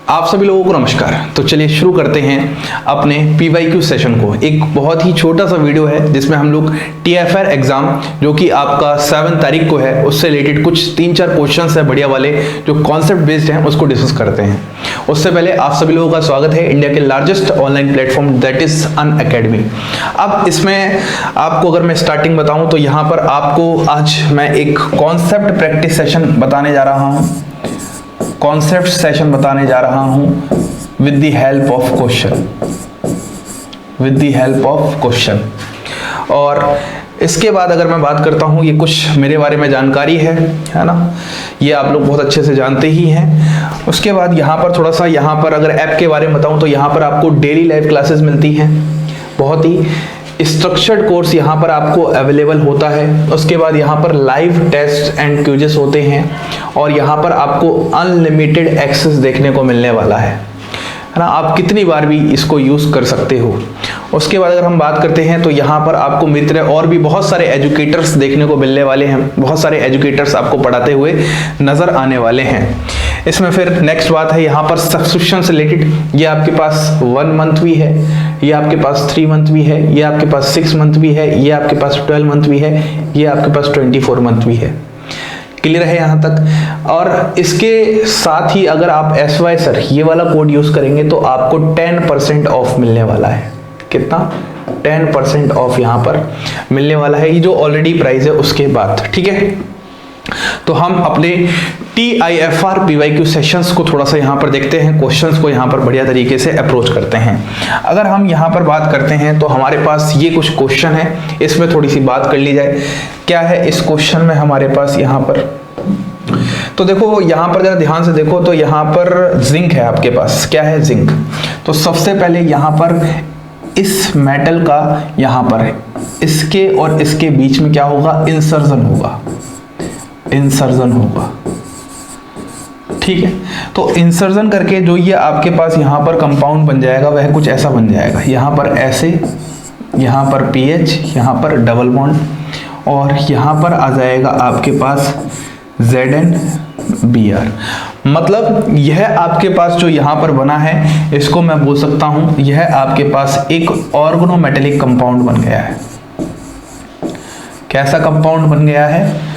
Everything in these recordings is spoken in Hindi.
आप सभी लोगों को नमस्कार। तो चलिए शुरू करते हैं अपने PYQ सेशन को। एक बहुत ही छोटा सा वीडियो है जिसमें हम लोग TFR एग्जाम जो कि आपका 7 तारीख को है उससे रिलेटेड कुछ 3-4 क्वेश्चंस है बढ़िया वाले जो कॉन्सेप्ट बेस्ड हैं उसको डिस्कस करते हैं। उससे पहले आप सभी लोगों का स्वागत है इंडिया के largest online platform that is Unacademy. अब इसमें आपको अगर मैं स्टार्टिंग बताऊं तो यहाँ पर आपको आज मैं एक कॉन्सेप्ट प्रैक्टिस सेशन बताने जा रहा हूँ, कॉन्सेप्ट सेशन बताने जा रहा हूं with the help of question. और इसके बाद अगर मैं बात करता हूं, ये कुछ मेरे बारे में जानकारी है ना, ये आप लोग बहुत अच्छे से जानते ही हैं। उसके बाद यहाँ पर थोड़ा सा यहाँ पर अगर ऐप के बारे में बताऊं तो यहाँ पर आपको डेली लाइव क्लासेस मिलती हैं, बहुत ही स्ट्रक्चर्ड कोर्स यहाँ पर आपको अवेलेबल होता है। उसके बाद यहाँ पर लाइव टेस्ट एंड क्विज़ेस होते हैं और यहाँ पर आपको अनलिमिटेड एक्सेस देखने को मिलने वाला है ना, आप कितनी बार भी इसको यूज़ कर सकते हो। उसके बाद अगर हम बात करते हैं तो यहाँ पर आपको मेरी तरह और भी बहुत सारे एजुकेटर्स देखने को मिलने वाले हैं, बहुत सारे एजुकेटर्स आपको पढ़ाते हुए नज़र आने वाले हैं। इसमें फिर नेक्स्ट बात है यहाँ पर सब्सक्रिप्शन से रिलेटेड, ये आपके पास 1 मंथ भी है, ये आपके पास 3 मंथ भी है, ये आपके पास 6 मंथ भी है, ये आपके पास 12 मंथ भी है, ये आपके पास 24 मंथ भी है। क्लियर है यहाँ तक। और इसके साथ ही अगर आप SY सर ये वाला कोड यूज करेंगे तो आपको 10% ऑफ मिलने वाला है। कितना? 10% ऑफ यहाँ पर मिलने वाला है, ये जो ऑलरेडी प्राइस है उसके बाद। ठीक है, तो हम अपने TIFR PYQ सेशंस को थोड़ा सा यहाँ पर देखते हैं, क्वेश्चंस को यहाँ पर बढ़िया तरीके से अप्रोच करते हैं। अगर हम यहाँ पर बात करते हैं तो हमारे पास ये कुछ क्वेश्चन है, इसमें थोड़ी सी बात कर ली जाए। क्या है इस क्वेश्चन में हमारे पास यहाँ पर, तो देखो यहाँ पर जरा ध्यान से देखो तो यहाँ पर जिंक है आपके पास। क्या है? जिंक। तो सबसे पहले यहाँ पर इस मेटल का यहाँ पर इसके और इसके बीच में क्या होगा? इंसर्जन होगा, इंसर्जन होगा। ठीक है, तो इंसर्जन करके जो ये आपके पास यहाँ पर कंपाउंड बन जाएगा वह कुछ ऐसा बन जाएगा। यहाँ पर ऐसे, यहाँ पर PH, यहाँ पर डबल बॉन्ड और यहाँ पर आ जाएगा आपके पास ZnBr। मतलब यह आपके पास जो यहाँ पर बना है इसको मैं बोल सकता हूँ यह आपके पास एक ऑर्गेनोमेटेलिक कंपाउंड बन गया है। कैसा कंपाउंड बन गया है?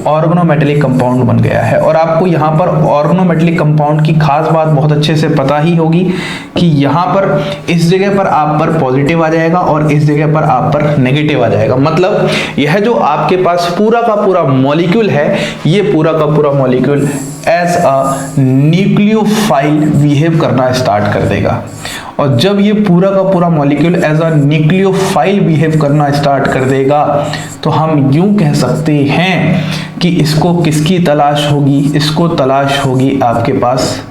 ऑर्गेनोमेटेलिक कंपाउंड बन गया है। और आपको यहाँ पर ऑर्गेनोमेटेलिक कंपाउंड की खास बात बहुत अच्छे से पता ही होगी कि यहाँ पर इस जगह पर आप पर पॉजिटिव आ जाएगा और इस जगह पर आप पर नेगेटिव आ जाएगा। मतलब यह जो आपके पास पूरा का पूरा मॉलिक्यूल है, ये पूरा का पूरा molecule as a nucleophile behave करना स्टार्ट कर देगा। और जब ये पूरा का पूरा molecule as a nucleophile behave करना स्टार्ट कर देगा तो हम यूं कह सकते हैं कि इसको किसकी तलाश होगी? इसको तलाश होगी आपके पास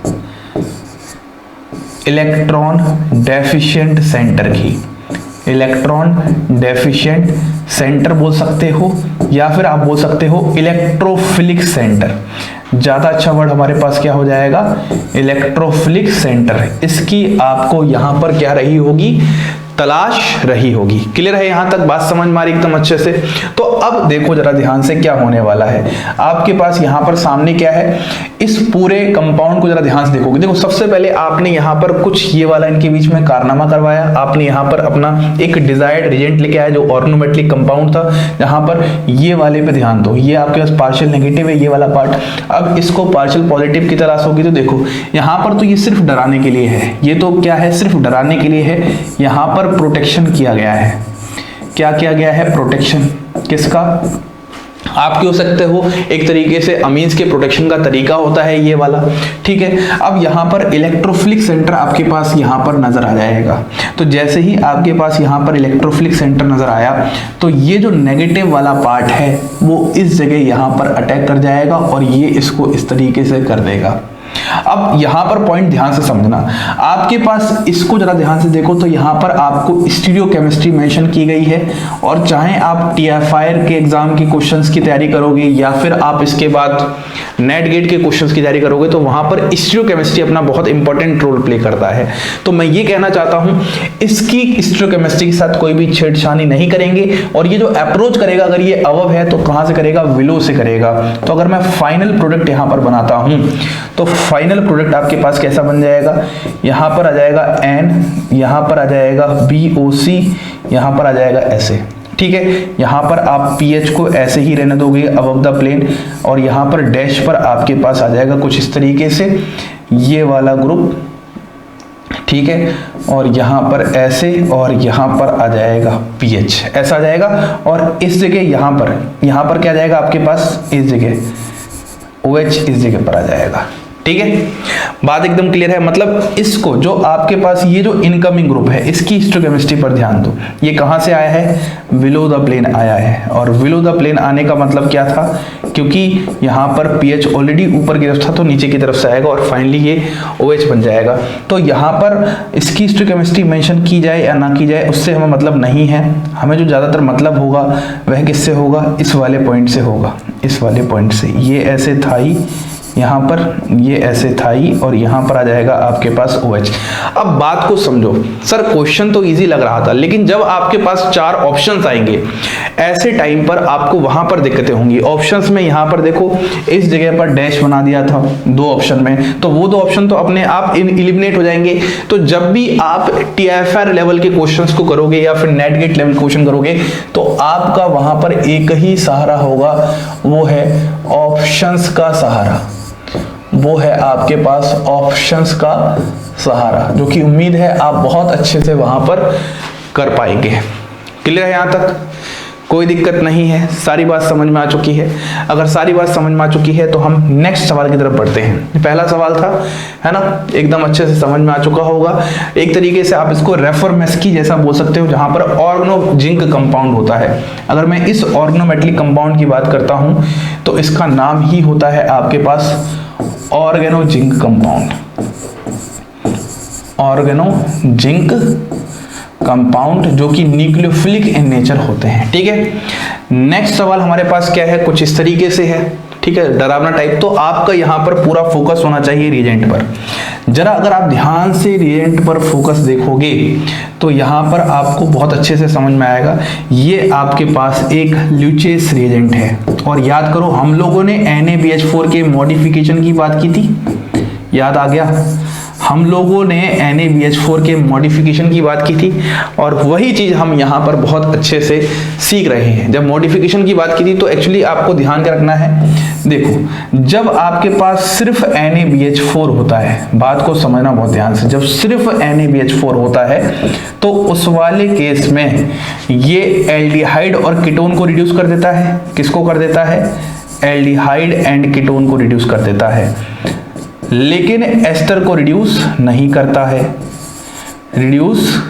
इलेक्ट्रॉन डेफिशिएंट सेंटर की। इलेक्ट्रॉन डेफिशिएंट सेंटर बोल सकते हो या फिर आप बोल सकते हो इलेक्ट्रोफिलिक सेंटर। ज्यादा अच्छा वर्ड हमारे पास क्या हो जाएगा? Electrophilic centre. इसकी आपको यहां पर क्या रही होगी? तलाश रही होगी। क्लियर है यहाँ तक? बात समझ में आ रही एकदम अच्छे से? तो अब देखो जरा ध्यान से क्या होने वाला है। आपके पास यहाँ पर सामने क्या है, इस पूरे कंपाउंड को जरा ध्यान से देखोगे। देखो सबसे पहले आपने यहाँ पर कुछ ये वाला इनके बीच में कारनामा करवाया, आपने यहाँ पर अपना एक डिजायर्ड रिएजेंट लेके आया जो ऑर्गेनोमेटेलिक कंपाउंड था। यहाँ पर ये वाले पे ध्यान दो, ये आपके पास पार्शियल नेगेटिव है ये वाला पार्ट। अब इसको पार्शियल पॉजिटिव की तलाश होगी तो देखो यहाँ पर तो ये सिर्फ डराने के लिए है, ये तो क्या है? सिर्फ डराने के लिए है। यहाँ पर प्रोटेक्शन किया गया है। क्या किया गया है? प्रोटेक्शन। किसका? आप क्यों सकते हो एक तरीके से अमीन्स के प्रोटेक्शन का तरीका होता है ये वाला। ठीक है, अब यहाँ पर इलेक्ट्रोफिलिक सेंटर आपके पास यहाँ पर नजर आ जाएगा। तो जैसे ही आपके पास यहाँ पर इलेक्ट्रोफिलिक सेंटर नजर आया तो ये जो नेगेटिव वाला पार्ट है वो इस जगह यहाँ पर अटैक कर जाएगा और ये इसको इस तरीके से कर देगा। अब यहां पर पॉइंट ध्यान से समझना, आपके पास इसको जरा ध्यान से देखो तो यहां पर आपको स्टीरियोकेमिस्ट्री मेंशन की गई है। और चाहे आप TIFR के एग्जाम के क्वेश्चंस की तैयारी करोगे या फिर आप इसके बाद नेट गेट के क्वेश्चंस की तैयारी करोगे तो वहां पर स्टीरियोकेमिस्ट्री अपना बहुत इंपॉर्टेंट रोल प्ले करता है। तो मैं ये कहना चाहता हूं इसकी स्टीरियोकेमिस्ट्री के साथ कोई भी छेड़छानी नहीं करेंगे। और ये जो अप्रोच करेगा अगर ये अबव है तो कहां से करेगा? विलो से करेगा। तो अगर मैं फाइनल प्रोडक्ट यहां पर बनाता हूं तो फाइनल प्रोडक्ट आपके पास कैसा बन जाएगा, यहाँ पर आ जाएगा N, यहाँ पर आ जाएगा BOC, यहाँ पर आ जाएगा ऐसे, ठीक है। यहाँ पर आप pH को ऐसे ही रहने दोगे अबव द प्लेन, और यहाँ पर डैश पर आपके पास आ जाएगा कुछ इस तरीके से ये वाला ग्रुप, ठीक है। और यहाँ पर ऐसे, और यहाँ पर आ जाएगा pH ऐसा आ जाएगा, और इस जगह यहाँ पर क्या आ जाएगा आपके पास, इस जगह OH इस जगह पर आ जाएगा, ठीक है। बात एकदम क्लियर है। मतलब इसको जो आपके पास ये जो इनकमिंग ग्रुप है इसकी हिस्टोकेमिस्ट्री पर ध्यान दो। ये कहाँ से आया है, बिलो द प्लेन आया है, और बिलो द प्लेन आने का मतलब क्या था, क्योंकि यहाँ पर pH ऑलरेडी ऊपर की तरफ था तो नीचे की तरफ से आएगा और फाइनली ये OH बन जाएगा। तो यहाँ पर इसकी हिस्टोकेमिस्ट्री मेंशन की जाए या ना की जाए उससे हमें मतलब नहीं है, हमें जो ज़्यादातर मतलब होगा वह किससे होगा, इस वाले पॉइंट से होगा, इस वाले पॉइंट से। ये ऐसे था ही, यहाँ पर ये ऐसे था ही, और यहाँ पर आ जाएगा आपके पास OH। अब बात को समझो, सर क्वेश्चन तो इजी लग रहा था, लेकिन जब आपके पास 4 ऑप्शंस आएंगे ऐसे टाइम पर आपको वहां पर दिक्कतें होंगी। ऑप्शंस में यहाँ पर देखो इस जगह पर डैश बना दिया था 2 ऑप्शन में, तो वो 2 ऑप्शन तो अपने आप इलिमिनेट हो जाएंगे। तो जब भी आप TIFR लेवल के क्वेश्चंस को करोगे या फिर नेट गेट लेवल क्वेश्चन करोगे तो आपका वहां पर एक ही सहारा होगा, वो है ऑप्शंस का सहारा, वो है आपके पास ऑप्शंस का सहारा, जो कि उम्मीद है आप बहुत अच्छे से वहां पर कर पाएंगे। क्लियर है, यहां तक कोई दिक्कत नहीं है, सारी बात समझ में आ चुकी है। अगर सारी बात समझ में आ चुकी है तो हम नेक्स्ट सवाल की तरफ बढ़ते हैं। पहला सवाल था, है ना, एकदम अच्छे से समझ में आ चुका होगा। एक तरीके से आप इसको रेफरमेस्की जैसा बोल सकते हो, जहां पर ऑर्गेनो जिंक कंपाउंड होता है। अगर मैं इस ऑर्गेनोमेटेलिक कंपाउंड की बात करता हूं तो इसका नाम ही होता है आपके पास organo zinc compound, organo zinc compound, जो कि न्यूक्लियोफिलिक इन नेचर होते हैं, ठीक है। नेक्स्ट सवाल हमारे पास क्या है, कुछ इस तरीके से है, ठीक है, डरावना टाइप। तो आपका यहां पर पूरा फोकस होना चाहिए रिएजेंट पर। जरा अगर आप ध्यान से रिएजेंट पर फोकस देखोगे तो यहां पर आपको बहुत अच्छे से समझ में आएगा। ये आपके पास एक ल्यूचेस रिएजेंट है, और याद करो हम लोगों ने NaBH4 के मॉडिफिकेशन की बात की थी, याद आ गया। हम लोगों ने NaBH4 के मॉडिफिकेशन की बात की थी, और वही चीज हम यहाँ पर बहुत अच्छे से सीख रहे हैं। जब मॉडिफिकेशन की बात की थी तो एक्चुअली आपको ध्यान के रखना है, देखो जब आपके पास सिर्फ NaBH4 होता है, बात को समझना बहुत ध्यान से, जब सिर्फ NaBH4 होता है तो उस वाले केस में ये एल्डिहाइड और कीटोन को रिड्यूस कर देता है। किसको कर देता है, एल्डिहाइड एंड कीटोन को रिड्यूस कर देता है, लेकिन एस्टर को रिड्यूस नहीं करता है। रिड्यूस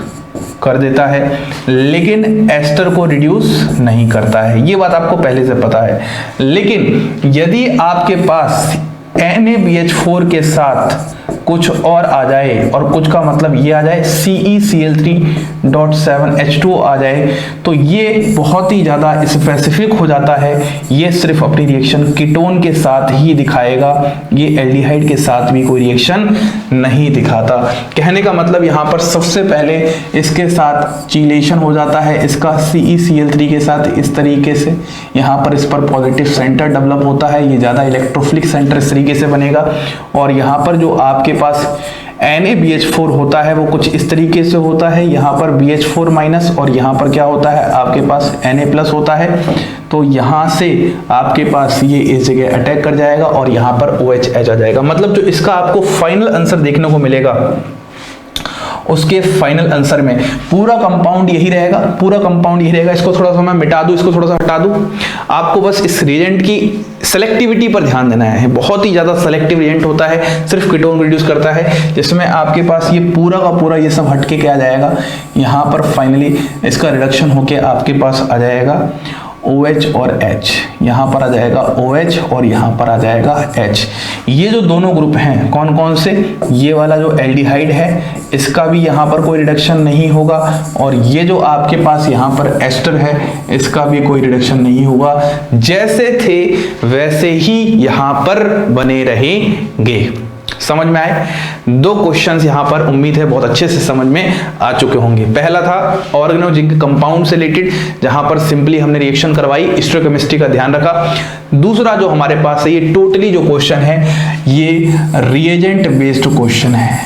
कर देता है लेकिन एस्टर को रिड्यूस नहीं करता है, ये बात आपको पहले से पता है। लेकिन यदि आपके पास NaBH4 के साथ कुछ और आ जाए, और कुछ का मतलब ये आ जाए CeCl3.7H2O आ जाए, तो ये बहुत ही ज़्यादा स्पेसिफिक हो जाता है। ये सिर्फ अपनी रिएक्शन कीटोन के साथ ही दिखाएगा, ये एल्डिहाइड के साथ भी कोई रिएक्शन नहीं दिखाता। कहने का मतलब यहाँ पर सबसे पहले इसके साथ चीलेशन हो जाता है, इसका CeCl3 के साथ इस तरीके से, यहाँ पर इस पर पॉजिटिव सेंटर डेवलप होता है, ये ज़्यादा इलेक्ट्रोफिलिक सेंटर इस तरीके से बनेगा। और यहाँ पर जो आपके पास NaBH4 होता है वो कुछ इस तरीके से होता है, यहाँ पर BH4 माइनस, और यहाँ पर क्या होता है आपके पास Na प्लस होता है। तो यहाँ से आपके पास ये इस जगह अटैक कर जाएगा और यहाँ पर OH आ जाएगा। मतलब जो इसका आपको फाइनल आंसर देखने को मिलेगा, उसके फाइनल आंसर में पूरा कंपाउंड यही रहेगा, पूरा कंपाउंड यही रहेगा। इसको थोड़ा सा मैं मिटा दूं, इसको थोड़ा सा हटा दूं, आपको बस इस रिएजेंट की सेलेक्टिविटी पर ध्यान देना है। बहुत ही ज्यादा सेलेक्टिव रिएजेंट होता है, सिर्फ कीटोन को रिड्यूस करता है, जिसमें आपके पास ये पूरा का पूरा ये सब हटके क्या आ जाएगा, यहाँ पर फाइनली इसका रिडक्शन होके आपके पास आ जाएगा OH और H, यहाँ पर आ जाएगा OH और यहाँ पर आ जाएगा H। ये जो दोनों ग्रुप हैं कौन कौन से, ये वाला जो एल्डिहाइड है इसका भी यहाँ पर कोई रिडक्शन नहीं होगा, और ये जो आपके पास यहाँ पर एस्टर है इसका भी कोई रिडक्शन नहीं होगा। जैसे थे वैसे ही यहाँ पर बने रहेंगे। समझ में आए? 2 क्वेश्चंस यहाँ पर उम्मीद है बहुत अच्छे से समझ में आ चुके होंगे। पहला था ऑर्गेनो जिंक कंपाउंड से रिलेटेड, जहां पर सिंपली हमने रिएक्शन करवाई, स्टोइकोकेमिस्ट्री का ध्यान रखा। दूसरा जो हमारे पास है, ये टोटली जो क्वेश्चन है ये रिएजेंट बेस्ड क्वेश्चन है,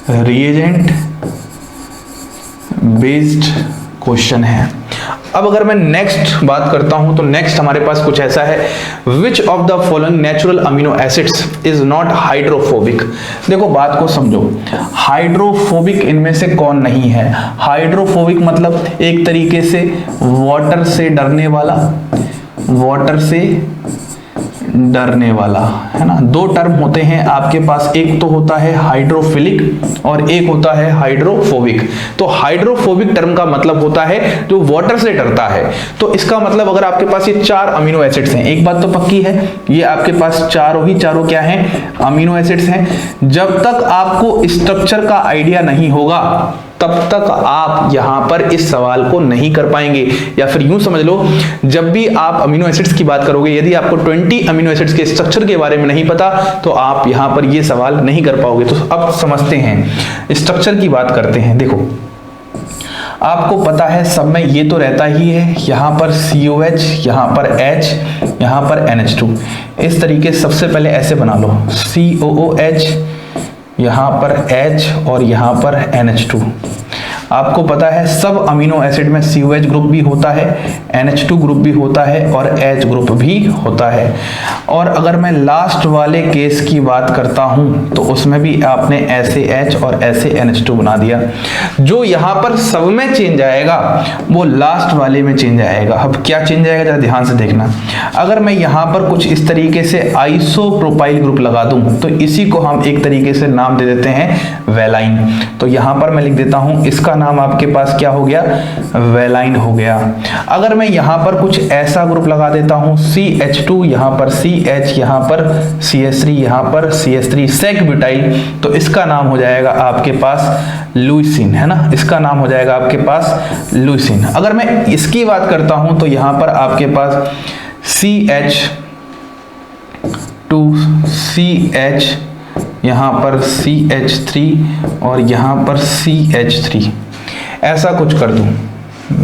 रिएजेंट बेस्ड क्वेश्चन है। अब अगर मैं नेक्स्ट बात करता हूं तो नेक्स्ट हमारे पास कुछ ऐसा है, which of the following natural amino acids is not hydrophobic. देखो बात को समझो, हाइड्रोफोबिक इनमें से कौन नहीं है? हाइड्रोफोबिक मतलब एक तरीके से वाटर से डरने वाला, वाटर से डरने वाला, है ना। 2 टर्म होते हैं आपके पास, एक तो होता है हाइड्रोफिलिक और एक होता है हाइड्रोफोबिक। तो हाइड्रोफोबिक टर्म का मतलब होता है जो वाटर से डरता है। तो इसका मतलब अगर आपके पास ये 4 अमीनो एसिड्स हैं, एक बात तो पक्की है, ये आपके पास चारों क्या हैं? अमीनो एसिड्स हैं। जब तक आपको स्ट्रक्चर का आइडिया नहीं होगा तब तक आप यहां पर इस सवाल को नहीं कर पाएंगे। या फिर यूं समझ लो, जब भी आप अमीनो एसिड्स की बात करोगे, यदि आपको 20 अमीनो एसिड्स के स्ट्रक्चर के बारे में नहीं पता तो आप यहां पर ये सवाल नहीं कर पाओगे। तो अब समझते हैं, स्ट्रक्चर की बात करते हैं। देखो आपको पता है सब में ये तो रहता ही है, यहां पर COH, यहां पर H, यहां पर NH2। इस तरीके से सबसे पहले ऐसे बना लो, COOH, यहां पर H और यहां पर NH2। आपको पता है सब अमीनो एसिड में COH ग्रुप भी होता है, NH2 ग्रुप भी होता है और H ग्रुप भी होता है। और अगर मैं लास्ट वाले केस की बात करता हूं तो उसमें भी आपने ऐसे H और ऐसे NH2 बना दिया। जो यहां पर सब में चेंज आएगा वो लास्ट वाले में चेंज आएगा। अब क्या चेंज आएगा जरा ध्यान से देखना। अगर मैं यहां पर कुछ इस तरीके से आइसोप्रोपाइल ग्रुप लगा दूं तो इसी को हम एक तरीके से नाम दे देते हैं वेलाइन। तो यहां पर मैं लिख देता हूं, इसका नाम आपके पास क्या हो गया? वेलाइन हो गया। अगर मैं यहां पर कुछ ऐसा ग्रुप लगा देता हूं, CH2, यहां पर CH, यहां पर CH3, यहां पर CH3, सेक ब्यूटाइल, तो इसका नाम हो जाएगा आपके पास लुईसिन, है ना। इसका नाम हो जाएगा आपके पास लुईसिन। अगर मैं इसकी बात करता हूं तो यहां पर आपके पास CH2, CH, यहां पर CH3 और यहां पर CH3, ऐसा कुछ कर दूं।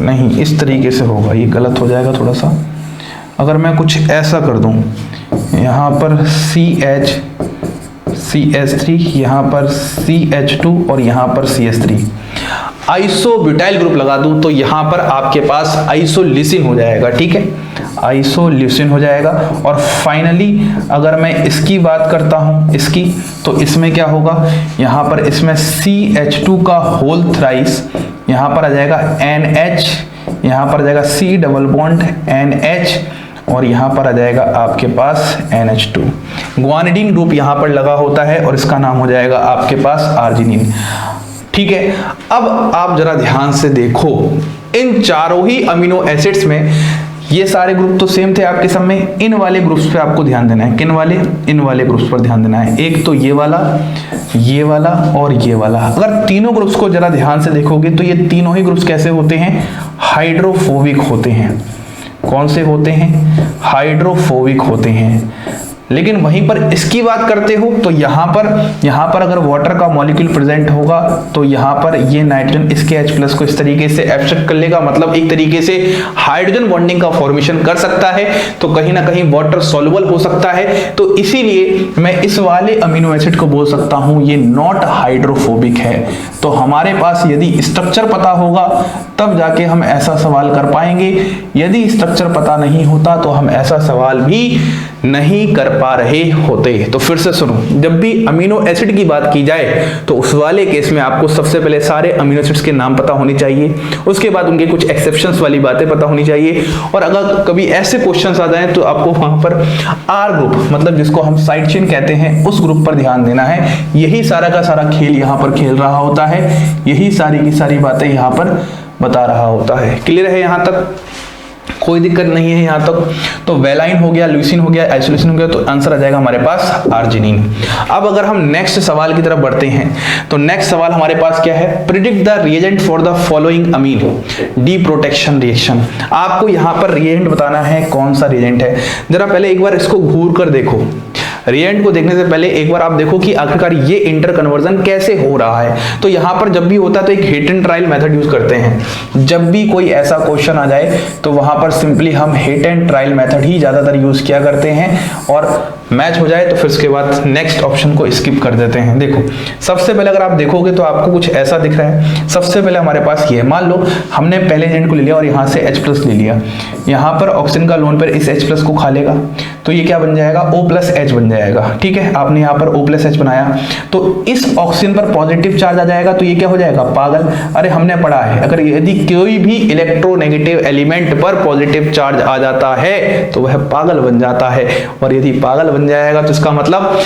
नहीं, इस तरीके से होगा, ये गलत हो जाएगा थोड़ा सा। अगर मैं कुछ ऐसा कर दूं, यहां पर CH, CH3, यहां पर CH2 और यहां पर CH3, आइसोब्यूटाइल ग्रुप लगा दूं तो यहां पर आपके पास आइसोल्यूसिन हो जाएगा। ठीक है, आइसोल्यूसिन हो जाएगा। और फाइनली अगर मैं इसकी बात करता हूं, इसकी, तो इसमें क्या होगा? यहां पर इसमें CH2 का होल थ्राइस, यहां पर आ जाएगा NH, यहां पर आ जाएगा C डबल बॉन्ड NH और यहां पर आ जाएगा आपके पास NH2। ग्वानिडीन ग्रुप यहां पर लगा होता है और इसका नाम हो जाएगा आपके पास आर्जिनिन। ठीक है, अब आप जरा ध्यान से देखो, इन चारों ही अमीनो एसिड्स में ये सारे ग्रुप तो सेम थे आपके सब में, इन वाले ग्रुप्स पे आपको ध्यान देना है। किन वाले? इन वाले ग्रुप्स पर ध्यान देना है। एक तो ये वाला और ये वाला। अगर तीनों ग्रुप्स को जरा ध्यान से देखोगे तो ये तीनों ही ग्रुप्स कैसे होते हैं? हाइड्रोफोबिक होते हैं। कौन से होते हैं? हाइड्रोफोबिक होते हैं। लेकिन वहीं पर इसकी बात करते हो तो यहाँ पर अगर वाटर का मॉलिक्यूल प्रेजेंट होगा तो यहाँ पर ये नाइट्रोजन इसके H+ को इस तरीके से एब्स्ट्रैक्ट कर लेगा, मतलब एक तरीके से हाइड्रोजन बॉन्डिंग का फॉर्मेशन कर सकता है, तो कहीं ना कहीं वाटर सॉल्युबल हो सकता है। तो इसीलिए मैं इस वाले अमीनो एसिड को बोल सकता हूं ये नॉट हाइड्रोफोबिक है। तो हमारे पास यदि स्ट्रक्चर पता होगा तब जाके हम ऐसा सवाल कर पाएंगे, यदि स्ट्रक्चर पता नहीं होता तो हम ऐसा सवाल भी नहीं कर पा रहे होते। तो फिर से सुनो, जब भी अमीनो एसिड की बात की जाए तो उस वाले केस में आपको सबसे पहले सारे अमीनो एसिड्स के नाम पता होने चाहिए, उसके बाद उनके कुछ एक्सेप्शंस वाली बातें पता होनी चाहिए। और अगर कभी ऐसे क्वेश्चंस आ जाएं तो आपको वहां पर R ग्रुप, मतलब जिसको हम साइड चेन कहते हैं, उस ग्रुप पर ध्यान देना है। यही सारा का सारा खेल यहाँ पर खेल रहा होता है, यही सारी की सारी बातें यहाँ पर बता रहा होता है। क्लियर है यहाँ तक? कोई दिक्कत नहीं है यहाँ तक? तो वेलाइन हो गया, ल्यूसिन हो गया, आइसोल्यूसिन हो गया, तो आंसर आ जाएगा हमारे पास आर्जिनिन। अब अगर हम नेक्स्ट सवाल की तरफ बढ़ते हैं तो नेक्स्ट सवाल हमारे पास क्या है? Predict the reagent for the following amine deprotection reaction. आपको यहाँ पर रिएजेंट बताना है, कौन सा रिएजेंट है। जरा पहले एक बार इसको घूर कर देखो। रिएजेंट को देखने से पहले एक बार आप देखो कि आखिरकार ये इंटर कन्वर्जन कैसे हो रहा है। तो यहाँ पर जब भी होता है तो एक hit and trial method use करते हैं। जब भी कोई ऐसा क्वेश्चन आ जाए तो वहां पर सिंपली हम हिट एंड ट्रायल मेथड ही ज्यादातर यूज किया करते हैं, और मैच हो जाए तो फिर उसके बाद नेक्स्ट ऑप्शन को स्किप कर देते हैं। देखो सबसे पहले अगर आप देखोगे तो आपको कुछ ऐसा दिख रहा है। सबसे पहले हमारे पास ये, मान लो हमने पहले एजेंट को ले लिया और यहाँ से H+ ले लिया, यहाँ पर ऑक्सीजन का लोन पेयर इस H+ को खा लेगा, तो ये क्या बन जाएगा, O+H बन जाएगा। ठीक है, आपने यहाँ पर O+H बनाया तो इस ऑक्सीजन पर पॉजिटिव चार्ज आ जाएगा, तो ये क्या हो जाएगा, पागल। अरे हमने पढ़ा है अगर यदि कोई भी इलेक्ट्रोनेगेटिव एलिमेंट पर पॉजिटिव चार्ज आ जाता है तो वह पागल बन जाता है, और यदि पागल बन जाएगा तो इसका मतलब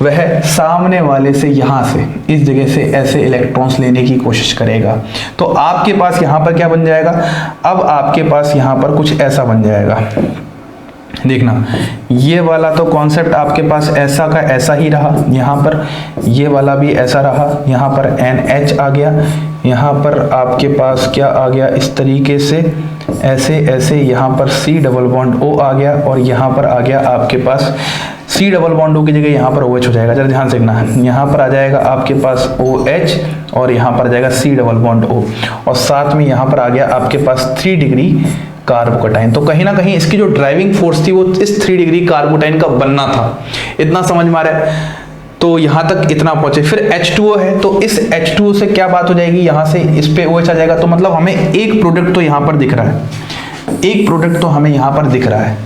वह सामने वाले से, यहां से, इस जगह से ऐसे इलेक्ट्रॉन्स लेने की कोशिश करेगा। तो आपके पास यहां पर क्या बन जाएगा, अब आपके पास यहां पर कुछ ऐसा बन जाएगा। देखना ये वाला तो कॉन्सेप्ट आपके पास ऐसा का ऐसा ही रहा, यहाँ पर ये वाला भी ऐसा रहा, यहाँ पर NH आ गया, यहाँ पर आपके पास क्या आ गया, इस तरीके से ऐसे ऐसे, यहाँ पर C+O आ गया, और यहाँ पर आ गया आपके पास C+O की जगह यहाँ पर OH हो जाएगा। जरा ध्यान से देखना, यहाँ पर आ जाएगा आपके पास OH और यहाँ पर आ जाएगा C+O, और साथ में यहाँ पर आ गया आपके पास 3 डिग्री कार्बोकैटायन। तो कहीं ना कहीं इसकी जो ड्राइविंग फोर्स थी वो इस 3 डिग्री कार्बोकैटायन का बनना था। इतना समझ में आ रहा है, तो यहां तक इतना पहुंचे। फिर H2O है, तो इस H2O से क्या बात हो जाएगी, यहां से इस पे OH आ जाएगा, तो मतलब हमें एक प्रोडक्ट तो यहां पर दिख रहा है, एक प्रोडक्ट तो हमें यहां पर दिख रहा है।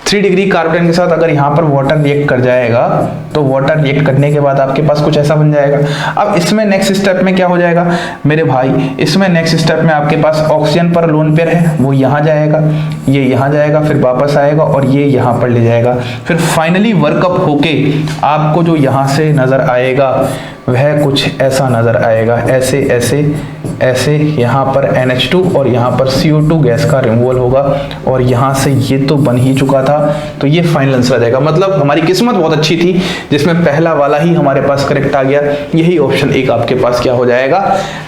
3 डिग्री कार्बोकैटायन के साथ अगर यहाँ पर वाटर रिएक्ट कर जाएगा तो वाटर रिएक्ट करने के बाद आपके पास कुछ ऐसा बन जाएगा। अब इसमें नेक्स्ट स्टेप में क्या हो जाएगा मेरे भाई, इसमें नेक्स्ट स्टेप में आपके पास ऑक्सीजन पर लोन पेयर है, वो यहाँ जाएगा, ये यहाँ जाएगा, फिर वापस आएगा और ये यहाँ पर ले जाएगा। फिर फाइनली वर्कअप होके आपको जो यहाँ से नजर आएगा वह कुछ ऐसा नजर आएगा, ऐसे ऐसे ऐसे, यहाँ पर NH2 और यहाँ पर CO2 गैस का रिमूवल होगा, और यहाँ से ये तो बन ही चुका था, तो ये फाइनल आंसर आ जाएगा। मतलब हमारी किस्मत बहुत अच्छी थी जिसमें पहला वाला ही हमारे पास करेक्ट आ गया, यही ऑप्शन एक आपके पास क्या हो जाएगा,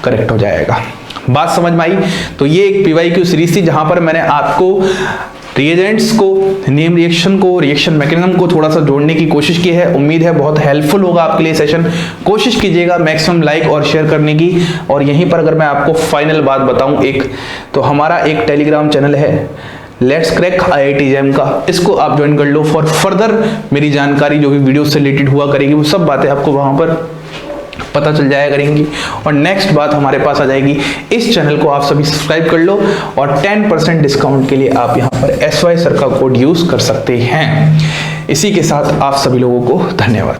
करेक्ट हो जाएगा। बात समझ में आई? तो ये एक PYQ सीरीज थी जहां पर मैंने आपको रिएजेंट्स को, नेम रिएक्शन को, रिएक्शन मैकेनिज्म को थोड़ा सा जोड़ने की कोशिश की है। उम्मीद है बहुत हेल्पफुल होगा आपके लिए सेशन। कोशिश कीजिएगा मैक्सिमम लाइक और शेयर करने की। और यहीं पर अगर मैं आपको फाइनल बात बताऊं एक, तो हमारा एक टेलीग्राम चैनल है लेट्स क्रैक IIT JAM का, इसको आप ज्वाइन कर लो फॉर फर्दर मेरी जानकारी जो भी वीडियो से रिलेटेड हुआ करेगी वो सब बातें आपको वहां पर पता चल जाया करेंगी। और नेक्स्ट बात हमारे पास आ जाएगी, इस चैनल को आप सभी सब्सक्राइब कर लो और 10% डिस्काउंट के लिए आप यहाँ पर SY सर का कोड यूज कर सकते हैं। इसी के साथ आप सभी लोगों को धन्यवाद।